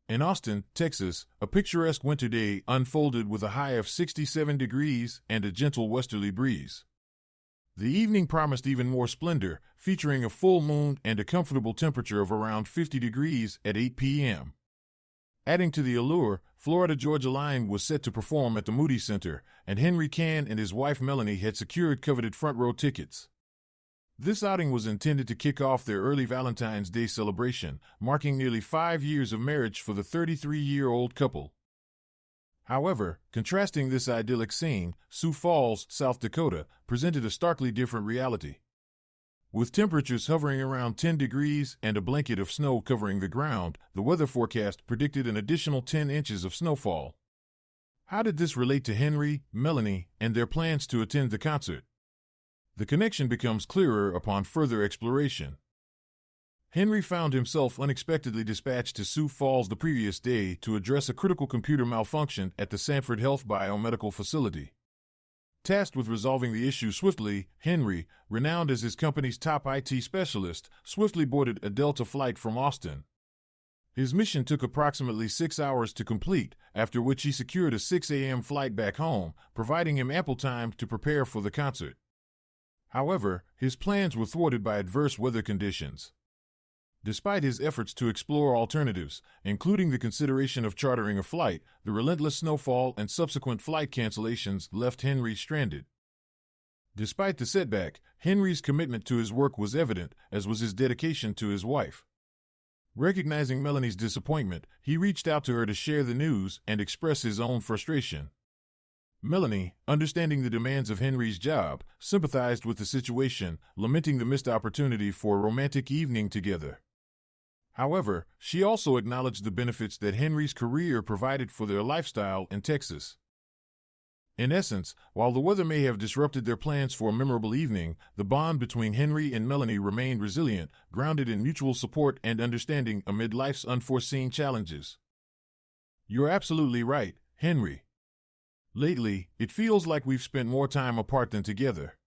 In Austin, Texas, a picturesque winter day unfolded with a high of 67 degrees and a gentle westerly breeze. The evening promised even more splendor, featuring a full moon and a comfortable temperature of around 50 degrees at 8 p.m. Adding to the allure, Florida-Georgia Line was set to perform at the Moody Center, and Henry Cann and his wife Melanie had secured coveted front-row tickets. This outing was intended to kick off their early Valentine's Day celebration, marking nearly 5 years of marriage for the 33-year-old couple. However, contrasting this idyllic scene, Sioux Falls, South Dakota, presented a starkly different reality. With temperatures hovering around 10 degrees and a blanket of snow covering the ground, the weather forecast predicted an additional 10 inches of snowfall. How did this relate to Henry, Melanie, and their plans to attend the concert? The connection becomes clearer upon further exploration. Henry found himself unexpectedly dispatched to Sioux Falls the previous day to address a critical computer malfunction at the Sanford Health Biomedical Facility. Tasked with resolving the issue swiftly, Henry, renowned as his company's top IT specialist, swiftly boarded a Delta flight from Austin. His mission took approximately 6 hours to complete, after which he secured a 6 a.m. flight back home, providing him ample time to prepare for the concert. However, his plans were thwarted by adverse weather conditions. Despite his efforts to explore alternatives, including the consideration of chartering a flight, the relentless snowfall and subsequent flight cancellations left Henry stranded. Despite the setback, Henry's commitment to his work was evident, as was his dedication to his wife. Recognizing Melanie's disappointment, he reached out to her to share the news and express his own frustration. Melanie, understanding the demands of Henry's job, sympathized with the situation, lamenting the missed opportunity for a romantic evening together. However, she also acknowledged the benefits that Henry's career provided for their lifestyle in Texas. In essence, while the weather may have disrupted their plans for a memorable evening, the bond between Henry and Melanie remained resilient, grounded in mutual support and understanding amid life's unforeseen challenges. You're absolutely right, Henry. Lately, it feels like we've spent more time apart than together.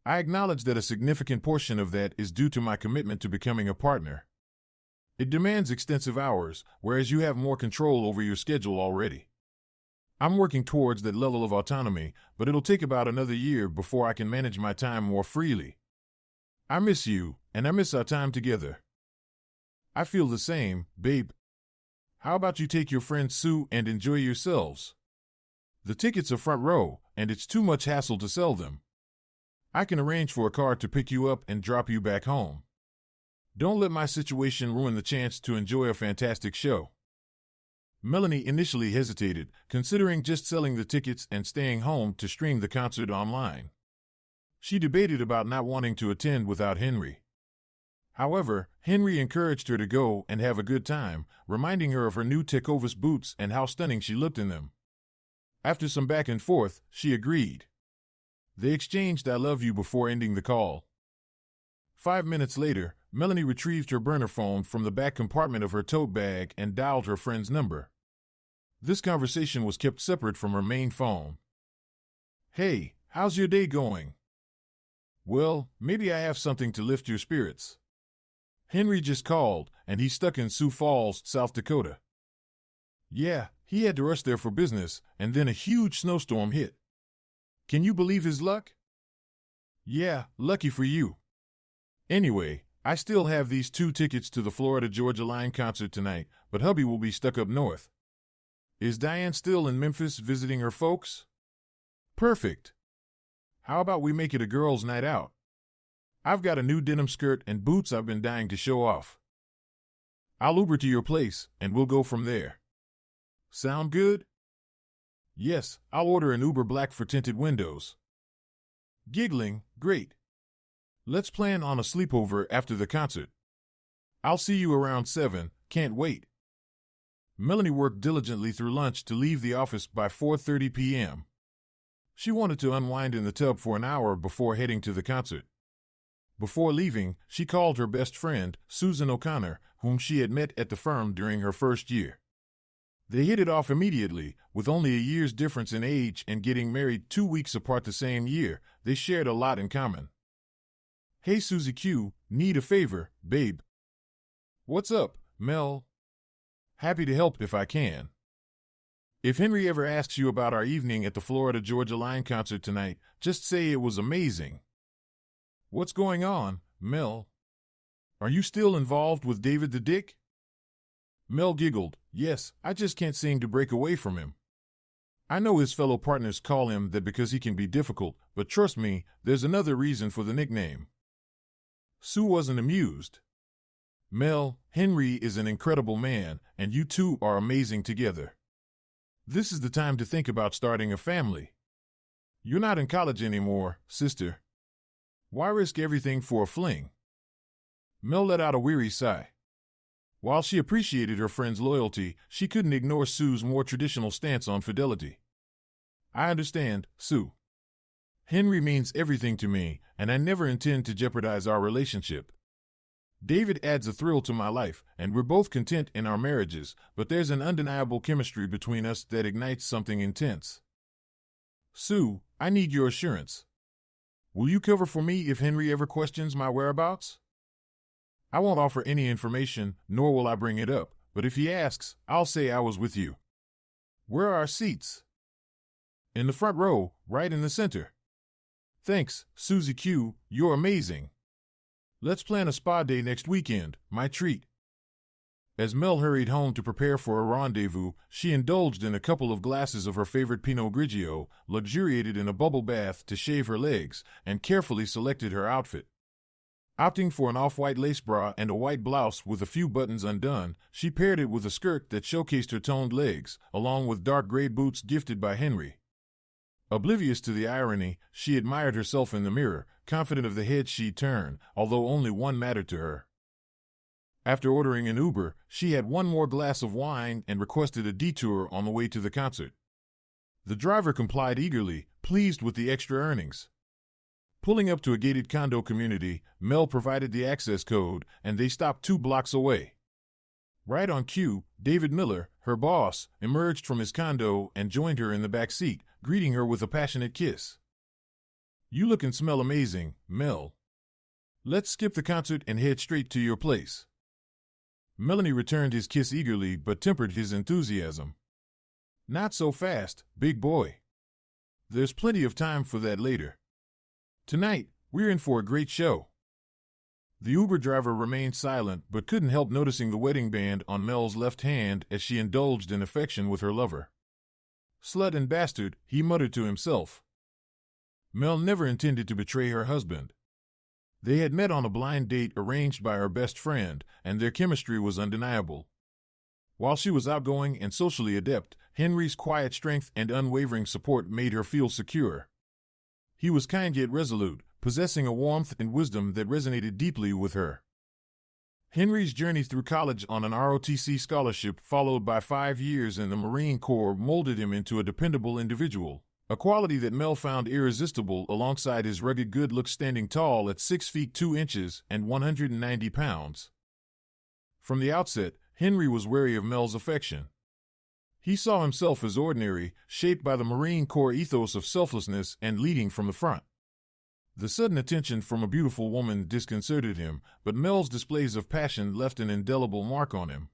I acknowledge that a significant portion of that is due to my commitment to becoming a partner. It demands extensive hours, whereas you have more control over your schedule already. I'm working towards that level of autonomy, but it'll take about another year before I can manage my time more freely. I miss you, and I miss our time together. I feel the same, babe. How about you take your friend Sue and enjoy yourselves? The tickets are front row, and it's too much hassle to sell them. I can arrange for a car to pick you up and drop you back home. Don't let my situation ruin the chance to enjoy a fantastic show. Melanie initially hesitated, considering just selling the tickets and staying home to stream the concert online. She debated about not wanting to attend without Henry. However, Henry encouraged her to go and have a good time, reminding her of her new Tecovas boots and how stunning she looked in them. After some back and forth, she agreed. They exchanged "I love you" before ending the call. 5 minutes later, Melanie retrieved her burner phone from the back compartment of her tote bag and dialed her friend's number. This conversation was kept separate from her main phone. "Hey, how's your day going?" "Well, maybe I have something to lift your spirits." Henry just called, and he's stuck in Sioux Falls, South Dakota. "Yeah, he had to rush there for business, and then a huge snowstorm hit. Can you believe his luck?" "Yeah, lucky for you. Anyway, I still have these 2 tickets to the Florida-Georgia Line concert tonight, but hubby will be stuck up north. Is Diane still in Memphis visiting her folks? Perfect. How about we make it a girls' night out? I've got a new denim skirt and boots I've been dying to show off. I'll Uber to your place, and we'll go from there. Sound good?" "Yes, I'll order an Uber Black for tinted windows." Giggling, "Great. Let's plan on a sleepover after the concert. I'll see you around 7, can't wait." Melanie worked diligently through lunch to leave the office by 4:30 p.m. She wanted to unwind in the tub for an hour before heading to the concert. Before leaving, she called her best friend, Susan O'Connor, whom she had met at the firm during her first year. They hit it off immediately, with only a year's difference in age and getting married 2 weeks apart the same year. They shared a lot in common. "Hey Susie Q, need a favor, babe." "What's up, Mel?" Happy to help if I can. If Henry ever asks you about our evening at the Florida Georgia Line concert tonight, just say it was amazing. What's going on, Mel? Are you still involved with David the Dick? Mel giggled. Yes, I just can't seem to break away from him. I know his fellow partners call him that because he can be difficult, but trust me, there's another reason for the nickname. Sue wasn't amused. Mel, Henry is an incredible man, and you two are amazing together. This is the time to think about starting a family. You're not in college anymore, sister. Why risk everything for a fling? Mel let out a weary sigh. While she appreciated her friend's loyalty, she couldn't ignore Sue's more traditional stance on fidelity. I understand, Sue. Henry means everything to me, and I never intend to jeopardize our relationship. David adds a thrill to my life, and we're both content in our marriages, but there's an undeniable chemistry between us that ignites something intense. Sue, I need your assurance. Will you cover for me if Henry ever questions my whereabouts? I won't offer any information, nor will I bring it up, but if he asks, I'll say I was with you. Where are our seats? In the front row, right in the center. Thanks, Susie Q, you're amazing. Let's plan a spa day next weekend, my treat. As Mel hurried home to prepare for a rendezvous, she indulged in a couple of glasses of her favorite Pinot Grigio, luxuriated in a bubble bath to shave her legs, and carefully selected her outfit. Opting for an off-white lace bra and a white blouse with a few buttons undone, she paired it with a skirt that showcased her toned legs, along with dark gray boots gifted by Henry. Oblivious to the irony, she admired herself in the mirror, confident of the head she'd turn, although only one mattered to her. After ordering an Uber, she had one more glass of wine and requested a detour on the way to the concert. The driver complied eagerly, pleased with the extra earnings. Pulling up to a gated condo community, Mel provided the access code, and they stopped 2 blocks away. Right on cue, David Miller, her boss, emerged from his condo and joined her in the back seat, greeting her with a passionate kiss. You look and smell amazing, Mel. Let's skip the concert and head straight to your place. Melanie returned his kiss eagerly but tempered his enthusiasm. Not so fast, big boy. There's plenty of time for that later. Tonight, we're in for a great show. The Uber driver remained silent but couldn't help noticing the wedding band on Mel's left hand as she indulged in affection with her lover. Slut and bastard, he muttered to himself. Mel never intended to betray her husband. They had met on a blind date arranged by her best friend, and their chemistry was undeniable. While she was outgoing and socially adept, Henry's quiet strength and unwavering support made her feel secure. He was kind yet resolute, possessing a warmth and wisdom that resonated deeply with her. Henry's journey through college on an ROTC scholarship, followed by 5 years in the Marine Corps, molded him into a dependable individual, a quality that Mel found irresistible alongside his rugged good looks, standing tall at 6 feet 2 inches and 190 pounds. From the outset, Henry was wary of Mel's affection. He saw himself as ordinary, shaped by the Marine Corps ethos of selflessness and leading from the front. The sudden attention from a beautiful woman disconcerted him, but Mel's displays of passion left an indelible mark on him.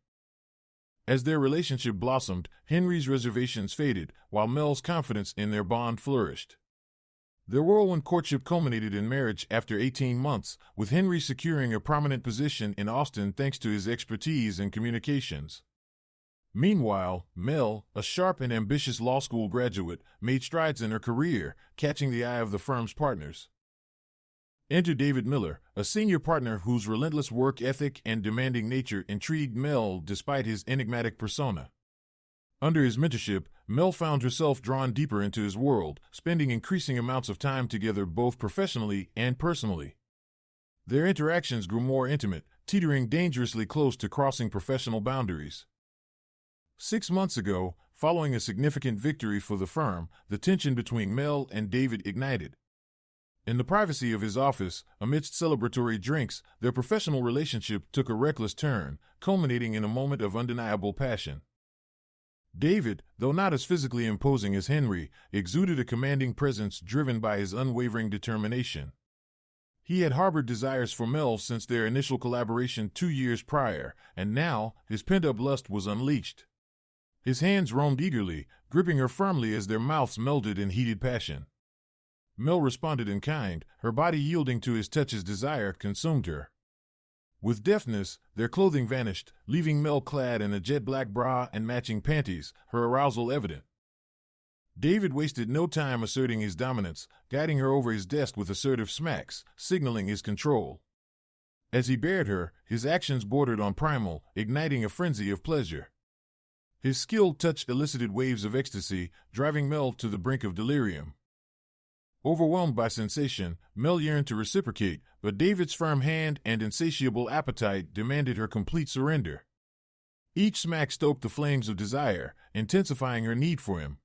As their relationship blossomed, Henry's reservations faded, while Mel's confidence in their bond flourished. Their whirlwind courtship culminated in marriage after 18 months, with Henry securing a prominent position in Austin thanks to his expertise in communications. Meanwhile, Mel, a sharp and ambitious law school graduate, made strides in her career, catching the eye of the firm's partners. Enter David Miller, a senior partner whose relentless work ethic and demanding nature intrigued Mel despite his enigmatic persona. Under his mentorship, Mel found herself drawn deeper into his world, spending increasing amounts of time together both professionally and personally. Their interactions grew more intimate, teetering dangerously close to crossing professional boundaries. 6 months ago, following a significant victory for the firm, the tension between Mel and David ignited. In the privacy of his office, amidst celebratory drinks, their professional relationship took a reckless turn, culminating in a moment of undeniable passion. David, though not as physically imposing as Henry, exuded a commanding presence driven by his unwavering determination. He had harbored desires for Mel since their initial collaboration 2 years prior, and now his pent-up lust was unleashed. His hands roamed eagerly, gripping her firmly as their mouths melded in heated passion. Mel responded in kind, her body yielding to his touch as desire consumed her. With deftness, their clothing vanished, leaving Mel clad in a jet-black bra and matching panties, her arousal evident. David wasted no time asserting his dominance, guiding her over his desk with assertive smacks, signaling his control. As he bared her, his actions bordered on primal, igniting a frenzy of pleasure. His skilled touch elicited waves of ecstasy, driving Mel to the brink of delirium. Overwhelmed by sensation, Mel yearned to reciprocate, but David's firm hand and insatiable appetite demanded her complete surrender. Each smack stoked the flames of desire, intensifying her need for him.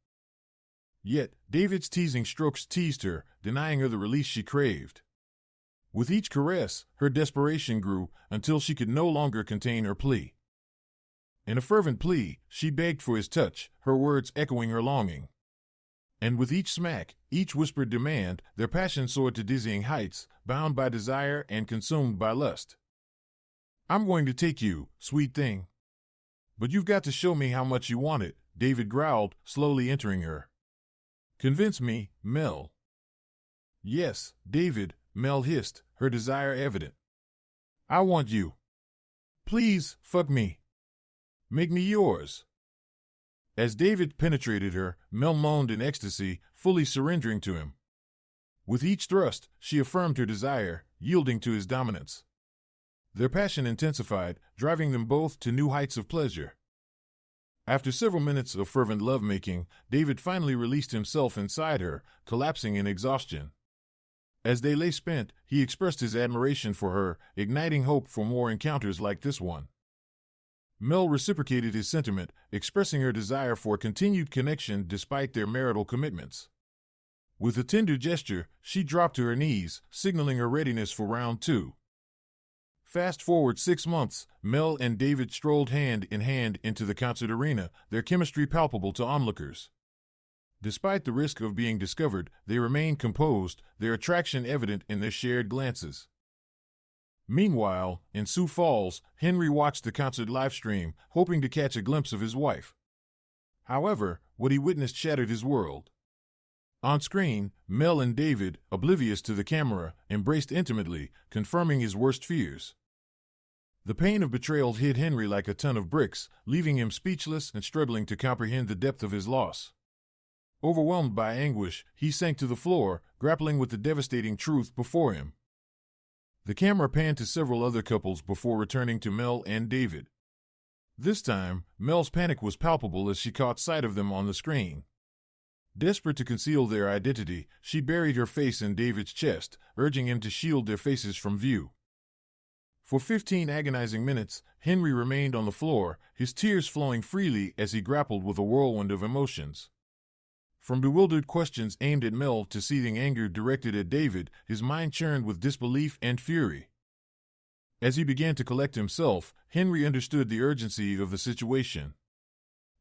Yet, David's teasing strokes teased her, denying her the release she craved. With each caress, her desperation grew, until she could no longer contain her plea. In a fervent plea, she begged for his touch, her words echoing her longing. And with each smack, each whispered demand, their passion soared to dizzying heights, bound by desire and consumed by lust. "I'm going to take you, sweet thing. But you've got to show me how much you want it," David growled, slowly entering her. "Convince me, Mel." "Yes, David," Mel hissed, her desire evident. "I want you. Please, fuck me. Make me yours." As David penetrated her, Mel moaned in ecstasy, fully surrendering to him. With each thrust, she affirmed her desire, yielding to his dominance. Their passion intensified, driving them both to new heights of pleasure. After several minutes of fervent lovemaking, David finally released himself inside her, collapsing in exhaustion. As they lay spent, he expressed his admiration for her, igniting hope for more encounters like this one. Mel reciprocated his sentiment, expressing her desire for a continued connection despite their marital commitments. With a tender gesture, she dropped to her knees, signaling her readiness for round 2. Fast forward 6 months, Mel and David strolled hand in hand into the concert arena, their chemistry palpable to onlookers. Despite the risk of being discovered, they remained composed, their attraction evident in their shared glances. Meanwhile, in Sioux Falls, Henry watched the concert livestream, hoping to catch a glimpse of his wife. However, what he witnessed shattered his world. On screen, Mel and David, oblivious to the camera, embraced intimately, confirming his worst fears. The pain of betrayal hit Henry like a ton of bricks, leaving him speechless and struggling to comprehend the depth of his loss. Overwhelmed by anguish, he sank to the floor, grappling with the devastating truth before him. The camera panned to several other couples before returning to Mel and David. This time, Mel's panic was palpable as she caught sight of them on the screen. Desperate to conceal their identity, she buried her face in David's chest, urging him to shield their faces from view. For 15 agonizing minutes, Henry remained on the floor, his tears flowing freely as he grappled with a whirlwind of emotions. From bewildered questions aimed at Mel to seething anger directed at David, his mind churned with disbelief and fury. As he began to collect himself, Henry understood the urgency of the situation.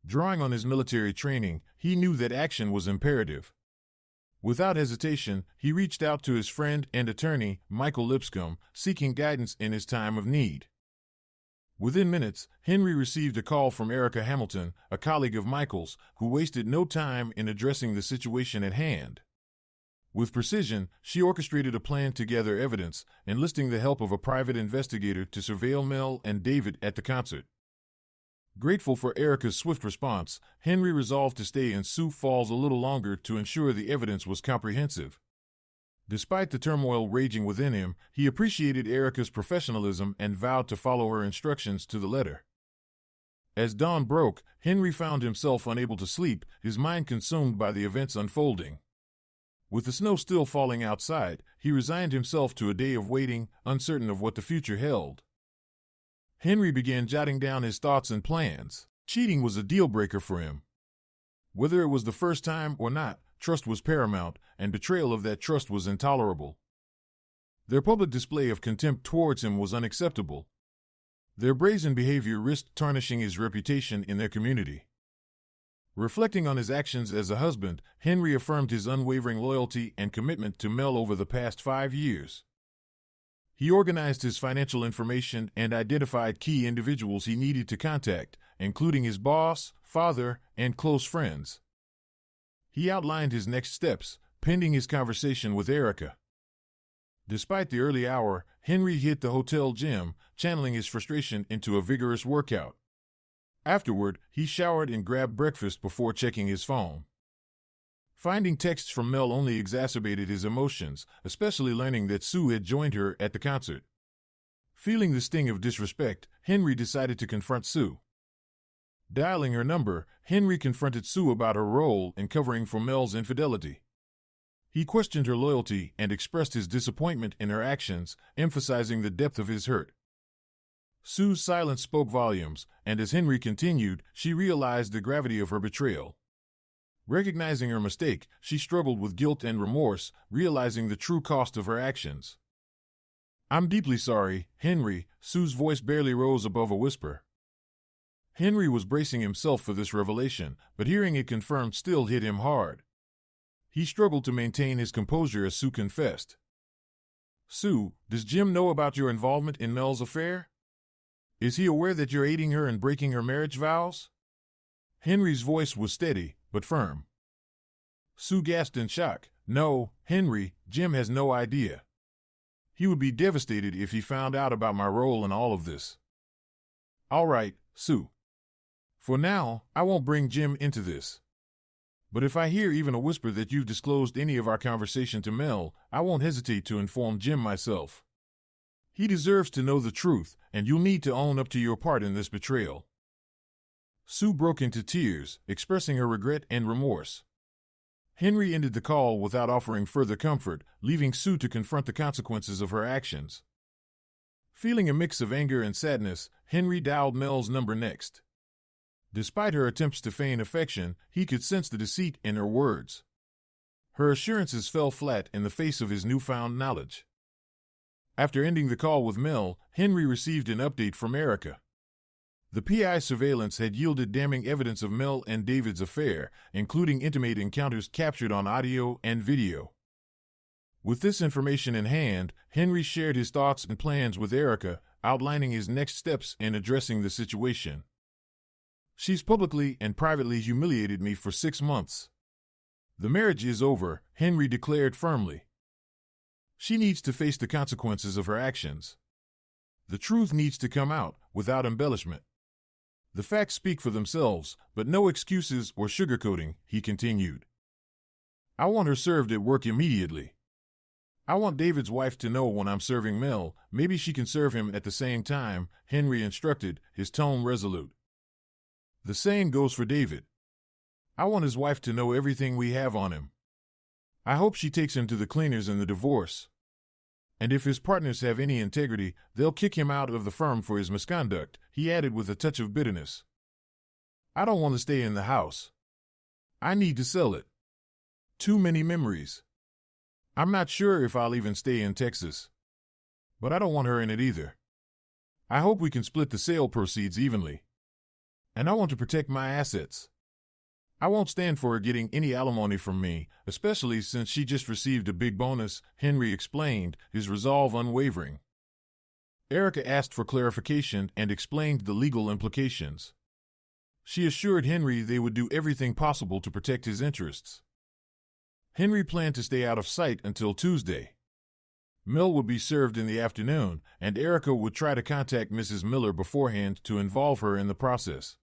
Drawing on his military training, he knew that action was imperative. Without hesitation, he reached out to his friend and attorney, Michael Lipscomb, seeking guidance in his time of need. Within minutes, Henry received a call from Erica Hamilton, a colleague of Michael's, who wasted no time in addressing the situation at hand. With precision, she orchestrated a plan to gather evidence, enlisting the help of a private investigator to surveil Mel and David at the concert. Grateful for Erica's swift response, Henry resolved to stay in Sioux Falls a little longer to ensure the evidence was comprehensive. Despite the turmoil raging within him, he appreciated Erica's professionalism and vowed to follow her instructions to the letter. As dawn broke, Henry found himself unable to sleep, his mind consumed by the events unfolding. With the snow still falling outside, he resigned himself to a day of waiting, uncertain of what the future held. Henry began jotting down his thoughts and plans. Cheating was a deal-breaker for him. Whether it was the first time or not, trust was paramount, and betrayal of that trust was intolerable. Their public display of contempt towards him was unacceptable. Their brazen behavior risked tarnishing his reputation in their community. Reflecting on his actions as a husband, Henry affirmed his unwavering loyalty and commitment to Mel over the past 5 years. He organized his financial information and identified key individuals he needed to contact, including his boss, father, and close friends. He outlined his next steps, pending his conversation with Erica. Despite the early hour, Henry hit the hotel gym, channeling his frustration into a vigorous workout. Afterward, he showered and grabbed breakfast before checking his phone. Finding texts from Mel only exacerbated his emotions, especially learning that Sue had joined her at the concert. Feeling the sting of disrespect, Henry decided to confront Sue. Dialing her number, Henry confronted Sue about her role in covering for Mel's infidelity. He questioned her loyalty and expressed his disappointment in her actions, emphasizing the depth of his hurt. Sue's silence spoke volumes, and as Henry continued, she realized the gravity of her betrayal. Recognizing her mistake, she struggled with guilt and remorse, realizing the true cost of her actions. "I'm deeply sorry, Henry," Sue's voice barely rose above a whisper. Henry was bracing himself for this revelation, but hearing it confirmed still hit him hard. He struggled to maintain his composure as Sue confessed. "Sue, does Jim know about your involvement in Mel's affair? Is he aware that you're aiding her in breaking her marriage vows?" Henry's voice was steady, but firm. Sue gasped in shock. "No, Henry, Jim has no idea. He would be devastated if he found out about my role in all of this." "All right, Sue. For now, I won't bring Jim into this. But if I hear even a whisper that you've disclosed any of our conversation to Mel, I won't hesitate to inform Jim myself. He deserves to know the truth, and you'll need to own up to your part in this betrayal." Sue broke into tears, expressing her regret and remorse. Henry ended the call without offering further comfort, leaving Sue to confront the consequences of her actions. Feeling a mix of anger and sadness, Henry dialed Mel's number next. Despite her attempts to feign affection, he could sense the deceit in her words. Her assurances fell flat in the face of his newfound knowledge. After ending the call with Mel, Henry received an update from Erica. The PI surveillance had yielded damning evidence of Mel and David's affair, including intimate encounters captured on audio and video. With this information in hand, Henry shared his thoughts and plans with Erica, outlining his next steps in addressing the situation. "She's publicly and privately humiliated me for 6 months. The marriage is over," Henry declared firmly. "She needs to face the consequences of her actions. The truth needs to come out, without embellishment. The facts speak for themselves, but no excuses or sugarcoating," he continued. "I want her served at work immediately. I want David's wife to know when I'm serving Mel, maybe she can serve him at the same time," Henry instructed, his tone resolute. "The same goes for David. I want his wife to know everything we have on him. I hope she takes him to the cleaners in the divorce. And if his partners have any integrity, they'll kick him out of the firm for his misconduct," he added with a touch of bitterness. "I don't want to stay in the house. I need to sell it. Too many memories. I'm not sure if I'll even stay in Texas. But I don't want her in it either. I hope we can split the sale proceeds evenly. And I want to protect my assets. I won't stand for her getting any alimony from me, especially since she just received a big bonus," Henry explained, his resolve unwavering. Erica asked for clarification and explained the legal implications. She assured Henry they would do everything possible to protect his interests. Henry planned to stay out of sight until Tuesday. Mel would be served in the afternoon, and Erica would try to contact Mrs. Miller beforehand to involve her in the process.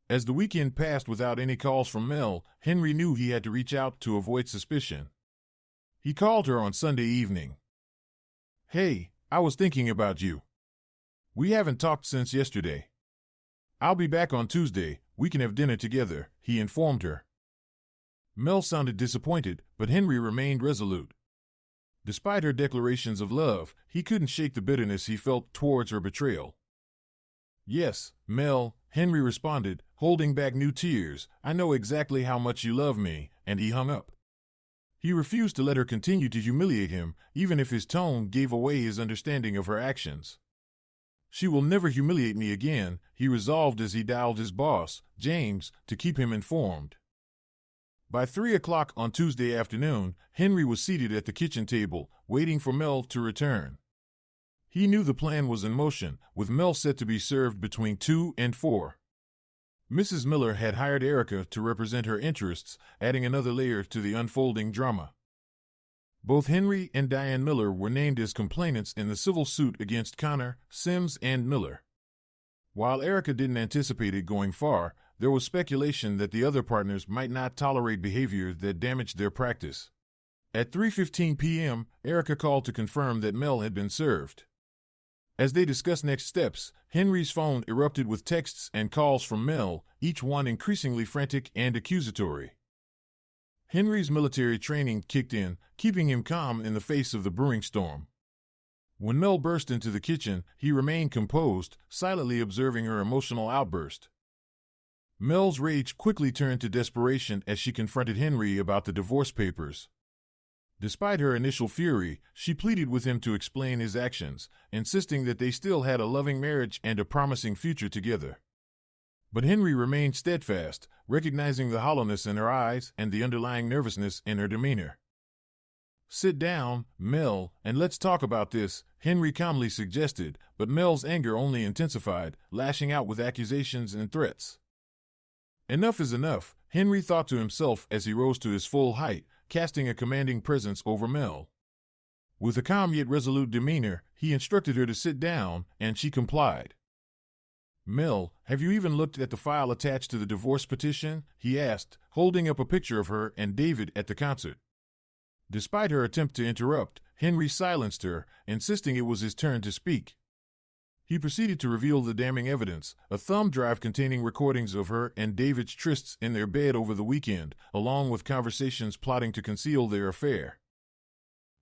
As the weekend passed without any calls from Mel, Henry knew he had to reach out to avoid suspicion. He called her on Sunday evening. "Hey, I was thinking about you. We haven't talked since yesterday. I'll be back on Tuesday, we can have dinner together," he informed her. Mel sounded disappointed, but Henry remained resolute. Despite her declarations of love, he couldn't shake the bitterness he felt towards her betrayal. "Yes, Mel," Henry responded, holding back new tears, "I know exactly how much you love me," and he hung up. He refused to let her continue to humiliate him, even if his tone gave away his understanding of her actions. "She will never humiliate me again," he resolved as he dialed his boss, James, to keep him informed. By 3 o'clock on Tuesday afternoon, Henry was seated at the kitchen table, waiting for Mel to return. He knew the plan was in motion, with Mel set to be served between 2 and 4. Mrs. Miller had hired Erica to represent her interests, adding another layer to the unfolding drama. Both Henry and Diane Miller were named as complainants in the civil suit against Connor, Sims, and Miller. While Erica didn't anticipate it going far, there was speculation that the other partners might not tolerate behavior that damaged their practice. At 3:15 p.m., Erica called to confirm that Mel had been served. As they discussed next steps, Henry's phone erupted with texts and calls from Mel, each one increasingly frantic and accusatory. Henry's military training kicked in, keeping him calm in the face of the brewing storm. When Mel burst into the kitchen, he remained composed, silently observing her emotional outburst. Mel's rage quickly turned to desperation as she confronted Henry about the divorce papers. Despite her initial fury, she pleaded with him to explain his actions, insisting that they still had a loving marriage and a promising future together. But Henry remained steadfast, recognizing the hollowness in her eyes and the underlying nervousness in her demeanor. "Sit down, Mel, and let's talk about this," Henry calmly suggested, but Mel's anger only intensified, lashing out with accusations and threats. Enough is enough, Henry thought to himself as he rose to his full height, casting a commanding presence over Mel. With a calm yet resolute demeanor, he instructed her to sit down, and she complied. "Mel, have you even looked at the file attached to the divorce petition?" he asked, holding up a picture of her and David at the concert. Despite her attempt to interrupt, Henry silenced her, insisting it was his turn to speak. He proceeded to reveal the damning evidence, a thumb drive containing recordings of her and David's trysts in their bed over the weekend, along with conversations plotting to conceal their affair.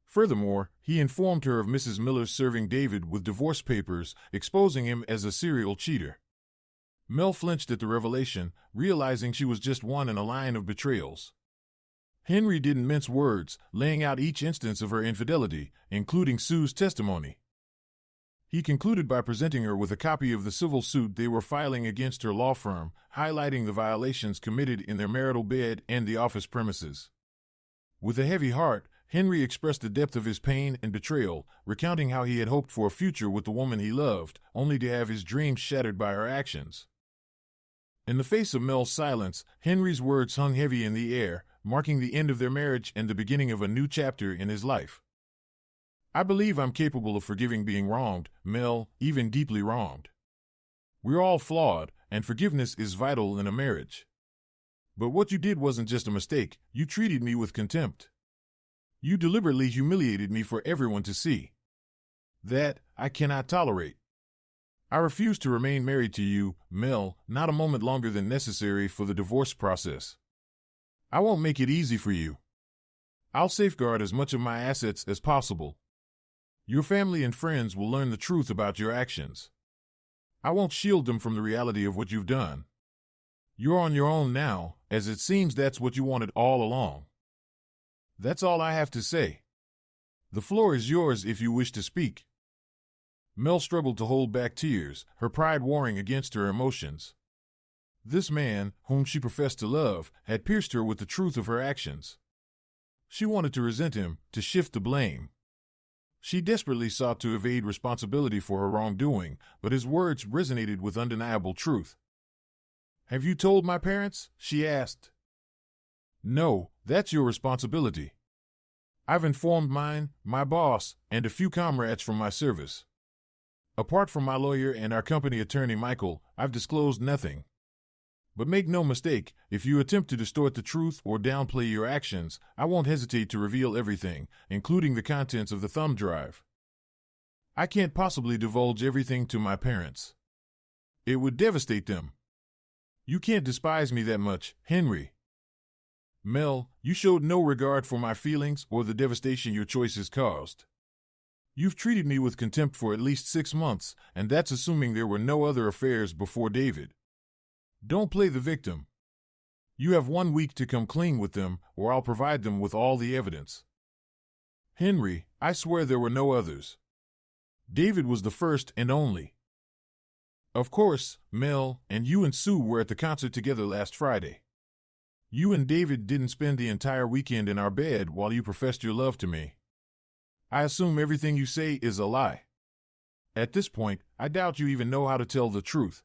Furthermore, he informed her of Mrs. Miller's serving David with divorce papers, exposing him as a serial cheater. Mel flinched at the revelation, realizing she was just one in a line of betrayals. Henry didn't mince words, laying out each instance of her infidelity, including Sue's testimony. He concluded by presenting her with a copy of the civil suit they were filing against her law firm, highlighting the violations committed in their marital bed and the office premises. With a heavy heart, Henry expressed the depth of his pain and betrayal, recounting how he had hoped for a future with the woman he loved, only to have his dreams shattered by her actions. In the face of Mel's silence, Henry's words hung heavy in the air, marking the end of their marriage and the beginning of a new chapter in his life. "I believe I'm capable of forgiving being wronged, Mel, even deeply wronged. We're all flawed, and forgiveness is vital in a marriage. But what you did wasn't just a mistake, you treated me with contempt. You deliberately humiliated me for everyone to see. That, I cannot tolerate. I refuse to remain married to you, Mel, not a moment longer than necessary for the divorce process. I won't make it easy for you. I'll safeguard as much of my assets as possible. Your family and friends will learn the truth about your actions. I won't shield them from the reality of what you've done. You're on your own now, as it seems that's what you wanted all along. That's all I have to say. The floor is yours if you wish to speak." Mel struggled to hold back tears, her pride warring against her emotions. This man, whom she professed to love, had pierced her with the truth of her actions. She wanted to resent him, to shift the blame. She desperately sought to evade responsibility for her wrongdoing, but his words resonated with undeniable truth. "Have you told my parents?" she asked. "No, that's your responsibility. I've informed mine, my boss, and a few comrades from my service. Apart from my lawyer and our company attorney Michael, I've disclosed nothing. But make no mistake, if you attempt to distort the truth or downplay your actions, I won't hesitate to reveal everything, including the contents of the thumb drive. I can't possibly divulge everything to my parents. It would devastate them. You can't despise me that much, Henry. Mel, you showed no regard for my feelings or the devastation your choices caused. You've treated me with contempt for at least 6 months, and that's assuming there were no other affairs before David. Don't play the victim. You have 1 week to come clean with them, or I'll provide them with all the evidence. Henry, I swear there were no others. David was the first and only. Of course, Mel, and you and Sue were at the concert together last Friday. You and David didn't spend the entire weekend in our bed while you professed your love to me. I assume everything you say is a lie. At this point, I doubt you even know how to tell the truth.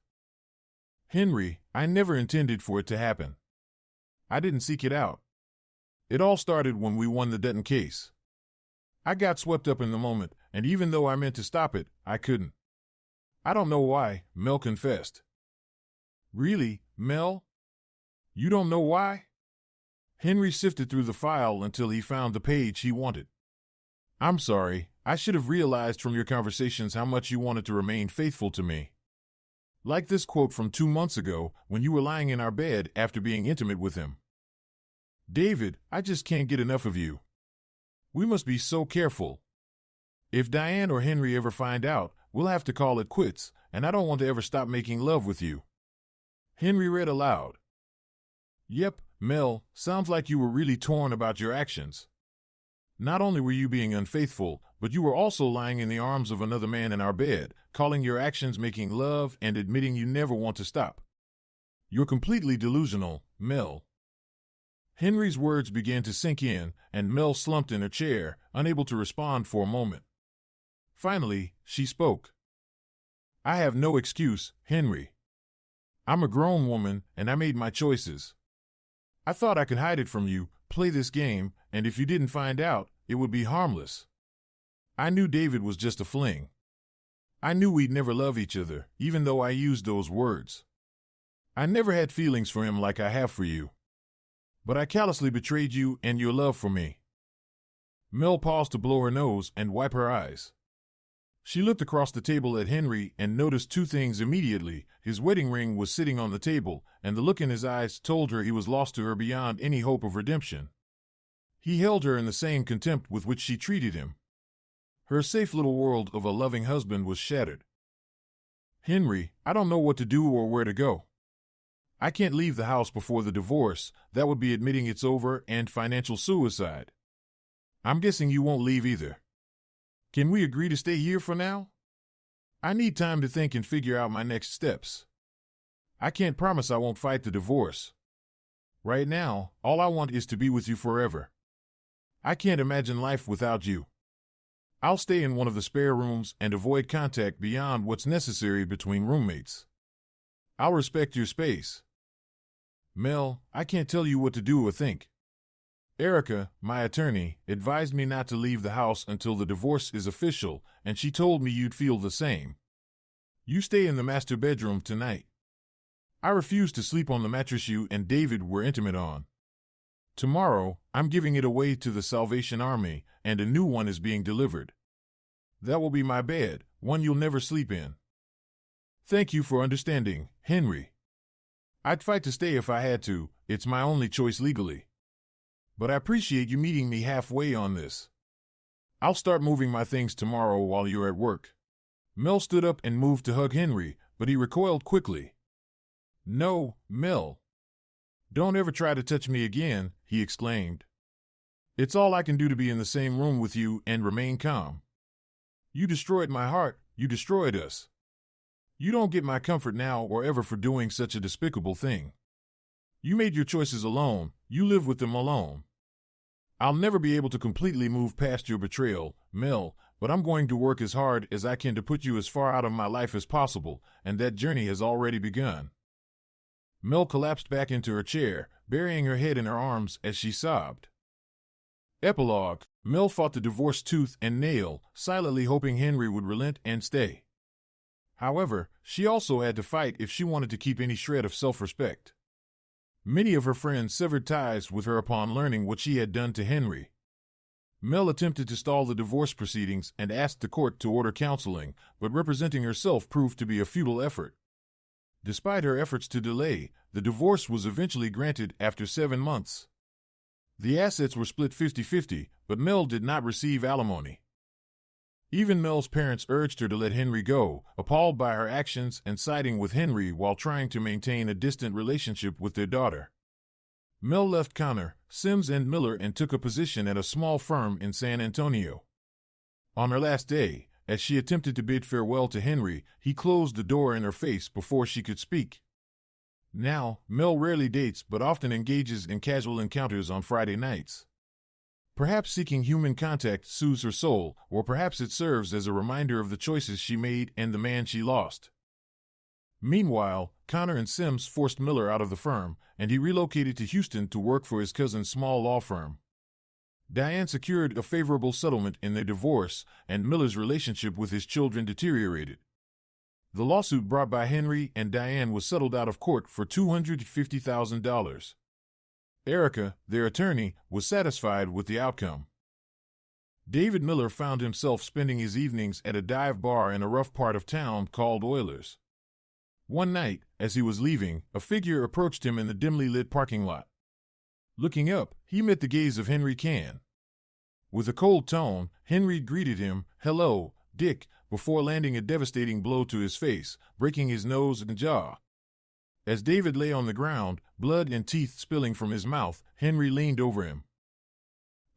Henry, I never intended for it to happen. I didn't seek it out. It all started when we won the Dutton case. I got swept up in the moment, and even though I meant to stop it, I couldn't. I don't know why, Mel confessed. Really, Mel? You don't know why? Henry sifted through the file until he found the page he wanted. I'm sorry, I should have realized from your conversations how much you wanted to remain faithful to me. Like this quote from 2 months ago when you were lying in our bed after being intimate with him. David, I just can't get enough of you. We must be so careful. If Diane or Henry ever find out, we'll have to call it quits, and I don't want to ever stop making love with you. Henry read aloud. Yep, Mel, sounds like you were really torn about your actions. Not only were you being unfaithful, but you were also lying in the arms of another man in our bed, calling your actions making love and admitting you never want to stop. You're completely delusional, Mel. Henry's words began to sink in, and Mel slumped in her chair, unable to respond for a moment. Finally, she spoke. I have no excuse, Henry. I'm a grown woman, and I made my choices. I thought I could hide it from you, play this game, and if you didn't find out, it would be harmless. I knew David was just a fling. I knew we'd never love each other, even though I used those words. I never had feelings for him like I have for you. But I callously betrayed you and your love for me. Mel paused to blow her nose and wipe her eyes. She looked across the table at Henry and noticed 2 things immediately. His wedding ring was sitting on the table, and the look in his eyes told her he was lost to her beyond any hope of redemption. He held her in the same contempt with which she treated him. Her safe little world of a loving husband was shattered. Henry, I don't know what to do or where to go. I can't leave the house before the divorce. That would be admitting it's over and financial suicide. I'm guessing you won't leave either. Can we agree to stay here for now? I need time to think and figure out my next steps. I can't promise I won't fight the divorce. Right now, all I want is to be with you forever. I can't imagine life without you. I'll stay in one of the spare rooms and avoid contact beyond what's necessary between roommates. I'll respect your space. Mel, I can't tell you what to do or think. Erica, my attorney, advised me not to leave the house until the divorce is official, and she told me you'd feel the same. You stay in the master bedroom tonight. I refuse to sleep on the mattress you and David were intimate on. Tomorrow, I'm giving it away to the Salvation Army, and a new one is being delivered. That will be my bed, one you'll never sleep in. Thank you for understanding, Henry. I'd fight to stay if I had to. It's my only choice legally. But I appreciate you meeting me halfway on this. I'll start moving my things tomorrow while you're at work. Mel stood up and moved to hug Henry, but he recoiled quickly. No, Mel. Don't ever try to touch me again, he exclaimed. It's all I can do to be in the same room with you and remain calm. You destroyed my heart, you destroyed us. You don't get my comfort now or ever for doing such a despicable thing. You made your choices alone, you live with them alone. I'll never be able to completely move past your betrayal, Mel, but I'm going to work as hard as I can to put you as far out of my life as possible, and that journey has already begun. Mel collapsed back into her chair, burying her head in her arms as she sobbed. Epilogue. Mel fought the divorce tooth and nail, silently hoping Henry would relent and stay. However, she also had to fight if she wanted to keep any shred of self-respect. Many of her friends severed ties with her upon learning what she had done to Henry. Mel attempted to stall the divorce proceedings and asked the court to order counseling, but representing herself proved to be a futile effort. Despite her efforts to delay, the divorce was eventually granted after 7 months. The assets were split 50-50, but Mel did not receive alimony. Even Mel's parents urged her to let Henry go, appalled by her actions and siding with Henry while trying to maintain a distant relationship with their daughter. Mel left Connor, Sims and Miller and took a position at a small firm in San Antonio. On her last day, as she attempted to bid farewell to Henry, he closed the door in her face before she could speak. Now, Mel rarely dates but often engages in casual encounters on Friday nights. Perhaps seeking human contact soothes her soul, or perhaps it serves as a reminder of the choices she made and the man she lost. Meanwhile, Connor and Sims forced Miller out of the firm, and he relocated to Houston to work for his cousin's small law firm. Diane secured a favorable settlement in their divorce, and Miller's relationship with his children deteriorated. The lawsuit brought by Henry and Diane was settled out of court for $250,000. Erica, their attorney, was satisfied with the outcome. David Miller found himself spending his evenings at a dive bar in a rough part of town called Oilers. One night, as he was leaving, a figure approached him in the dimly lit parking lot. Looking up, he met the gaze of Henry Cann. With a cold tone, Henry greeted him, "Hello, Dick," before landing a devastating blow to his face, breaking his nose and jaw. As David lay on the ground, blood and teeth spilling from his mouth, Henry leaned over him.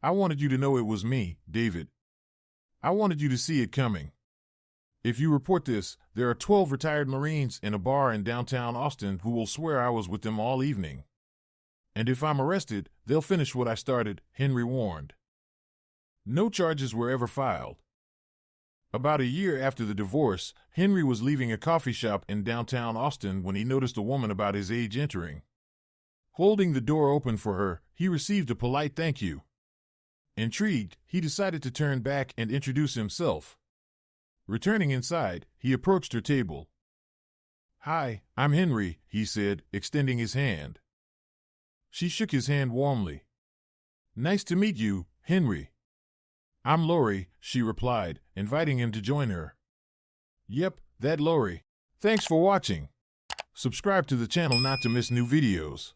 "I wanted you to know it was me, David. I wanted you to see it coming. If you report this, there are 12 retired Marines in a bar in downtown Austin who will swear I was with them all evening. And if I'm arrested, they'll finish what I started," Henry warned. No charges were ever filed. About a year after the divorce, Henry was leaving a coffee shop in downtown Austin when he noticed a woman about his age entering. Holding the door open for her, he received a polite thank you. Intrigued, he decided to turn back and introduce himself. Returning inside, he approached her table. "Hi, I'm Henry," he said, extending his hand. She shook his hand warmly. "Nice to meet you, Henry." "I'm Lori," she replied, inviting him to join her. "Yep, that Lori. Thanks for watching. Subscribe to the channel not to miss new videos."